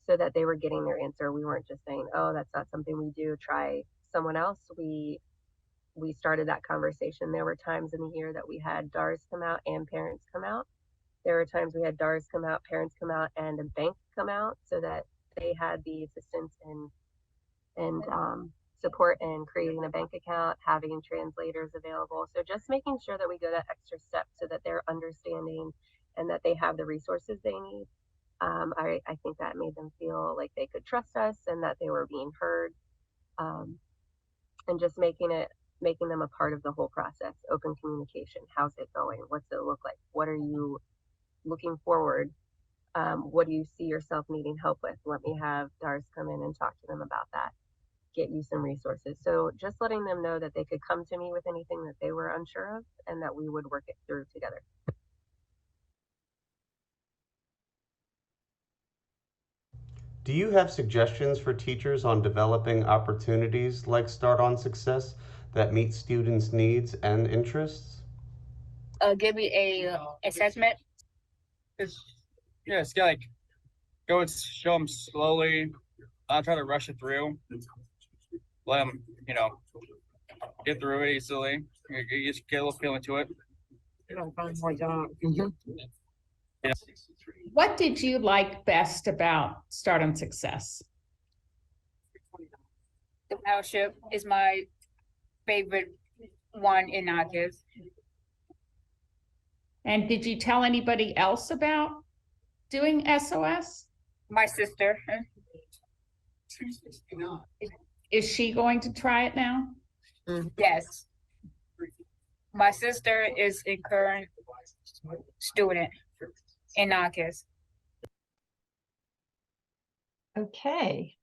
so that they were getting their answer. We weren't just saying, oh, that's not something we do, try someone else. We started that conversation. There were times in the year that we had DARS come out and parents come out. There were times we had DARS come out, parents come out, and a bank come out so that they had the assistance and support in creating a bank account, having translators available. So just making sure that we go that extra step so that they're understanding and that they have the resources they need. I think that made them feel like they could trust us and that they were being heard, and just making them a part of the whole process. Open communication. How's it going? What's it look like? What are you looking forward? What do you see yourself needing help with? Let me have DARS come in and talk to them about that. get you some resources. So just letting them know that they could come to me with anything that they were unsure of and that we would work it through together. Do you have suggestions for teachers on developing opportunities like Start on Success that meet students' needs and interests? Give me a assessment. It's like go and show them slowly. Not try to rush it through. Let them, get through it easily. You just get a little feeling to it. What did you like best about Start on Success? The fellowship is my favorite one in August. And did you tell anybody else about doing SOS? My sister. Is she going to try it now? Yes. My sister is a current student in August. Okay.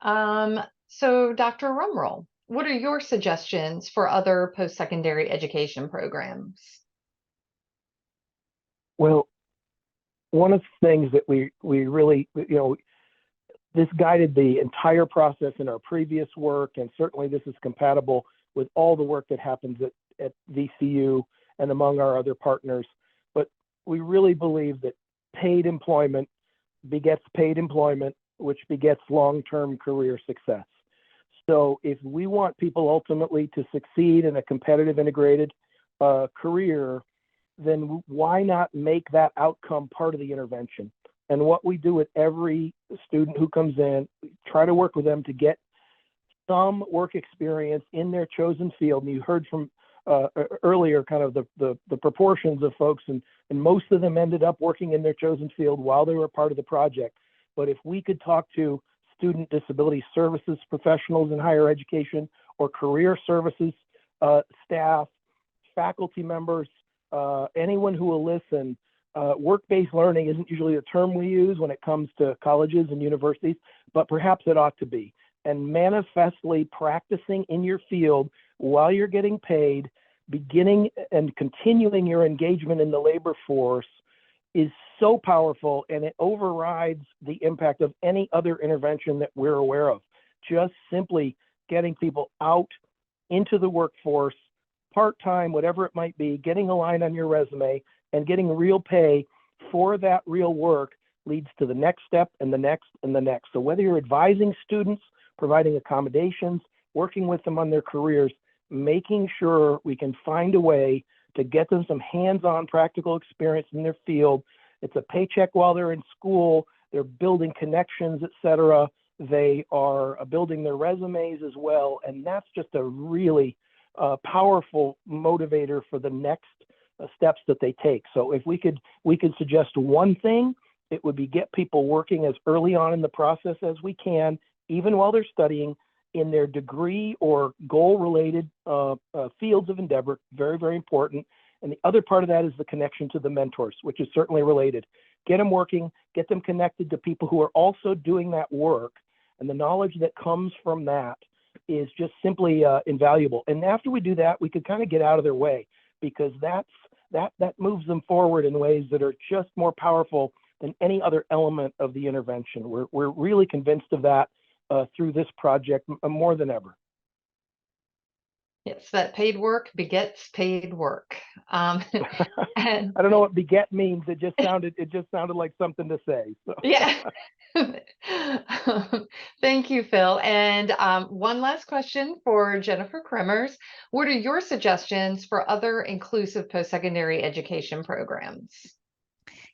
So Dr. Rumrill, what are your suggestions for other post-secondary education programs? Well, one of the things that we really, this guided the entire process in our previous work, and certainly this is compatible with all the work that happens at VCU and among our other partners. But we really believe that paid employment begets paid employment, which begets long-term career success. So if we want people ultimately to succeed in a competitive integrated career, then why not make that outcome part of the intervention? And what we do with every student who comes in, we try to work with them to get some work experience in their chosen field. And you heard from earlier kind of the proportions of folks, and most of them ended up working in their chosen field while they were part of the project. But if we could talk to student disability services professionals in higher education or career services staff, faculty members, anyone who will listen, work-based learning isn't usually a term we use when it comes to colleges and universities, but perhaps it ought to be. And manifestly practicing in your field while you're getting paid, beginning and continuing your engagement in the labor force is so powerful, and it overrides the impact of any other intervention that we're aware of. Just simply getting people out into the workforce, part-time, whatever it might be, getting a line on your resume and getting real pay for that real work leads to the next step and the next and the next. So whether you're advising students, providing accommodations, working with them on their careers, making sure we can find a way to get them some hands-on practical experience in their field. It's a paycheck while they're in school, they're building connections, et cetera. They are building their resumes as well. And that's just a really powerful motivator for the next steps that they take. So if we could suggest one thing, it would be get people working as early on in the process as we can, even while they're studying, in their degree or goal-related fields of endeavor. Very, very important. And the other part of that is the connection to the mentors, which is certainly related. Get them working, get them connected to people who are also doing that work, and the knowledge that comes from that is just simply invaluable. And after we do that, we could kind of get out of their way, because that moves them forward in ways that are just more powerful than any other element of the intervention. We're really convinced of that through this project more than ever. Yes, that paid work begets paid work. And I don't know what beget means. It just sounded like something to say. So. yeah. Thank you, Phil. And one last question for Jennifer Cremers. What are your suggestions for other inclusive post-secondary education programs?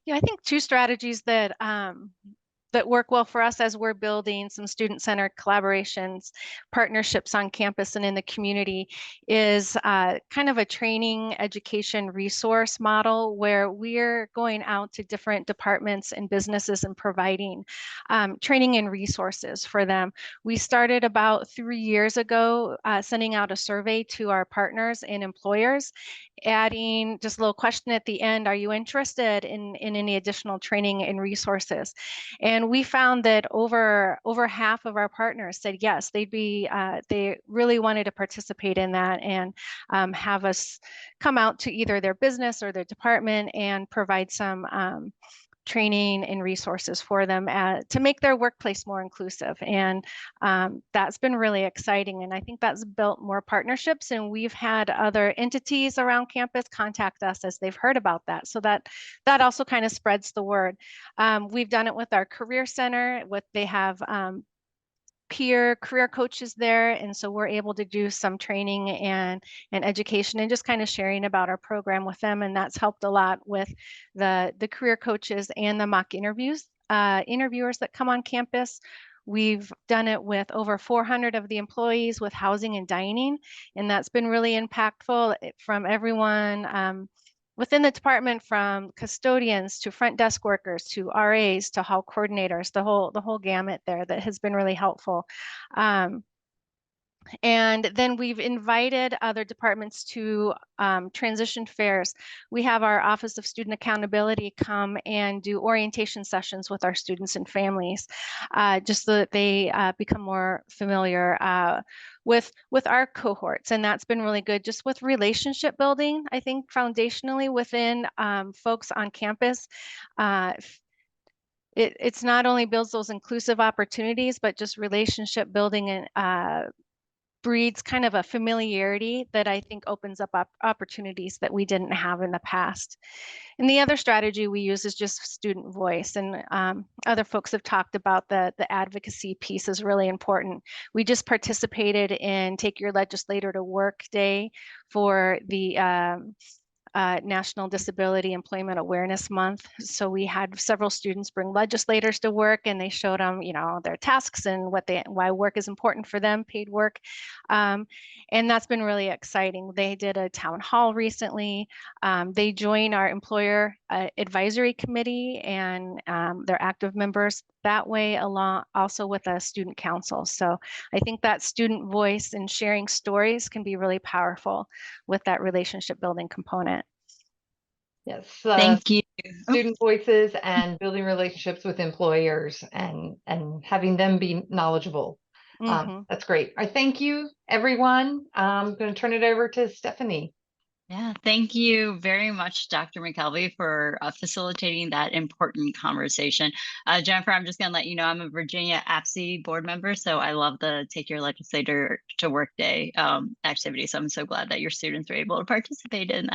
Yeah, I think two strategies that that work well for us as we're building some student-centered collaborations, partnerships on campus and in the community is kind of a training education resource model where we're going out to different departments and businesses and providing training and resources for them. We started about 3 years ago sending out a survey to our partners and employers, adding just a little question at the end: are you interested in any additional training and resources? And And we found that over half of our partners said yes, they really wanted to participate in that and have us come out to either their business or their department and provide some training and resources for them to make their workplace more inclusive. And that's been really exciting. And I think that's built more partnerships. And we've had other entities around campus contact us as they've heard about that. So that also kind of spreads the word. We've done it with our career center. They have peer career coaches there, and so we're able to do some training and education and just kind of sharing about our program with them, and that's helped a lot with the career coaches and the mock interviewers that come on campus. We've done it with over 400 of the employees with housing and dining, and that's been really impactful from everyone within the department, from custodians to front desk workers to RAs to hall coordinators, the whole gamut there, that has been really helpful. And then we've invited other departments to transition fairs. We have our Office of Student Accountability come and do orientation sessions with our students and families, just so that they become more familiar with our cohorts. And that's been really good, just with relationship building, I think, foundationally within folks on campus. It's not only builds those inclusive opportunities, but just relationship building and breeds kind of a familiarity that I think opens up opportunities that we didn't have in the past. And the other strategy we use is just student voice. And other folks have talked about the advocacy piece is really important. We just participated in Take Your Legislator to Work Day for the National Disability Employment Awareness Month. So we had several students bring legislators to work, and they showed them, their tasks and why work is important for them, paid work. And that's been really exciting. They did a town hall recently. They join our employer advisory committee, and they're active members that way, along also with a student council. So I think that student voice and sharing stories can be really powerful with that relationship building component. Yes. Thank you. Student voices and building relationships with employers and having them be knowledgeable. That's great. All right, thank you, everyone. I'm going to turn it over to Stephanie. Yeah, thank you very much, Dr. McKelvey, for facilitating that important conversation. Jennifer, I'm just going to let you know I'm a Virginia APSE board member, so I love the Take Your Legislator to Work Day activity. So I'm so glad that your students were able to participate in that.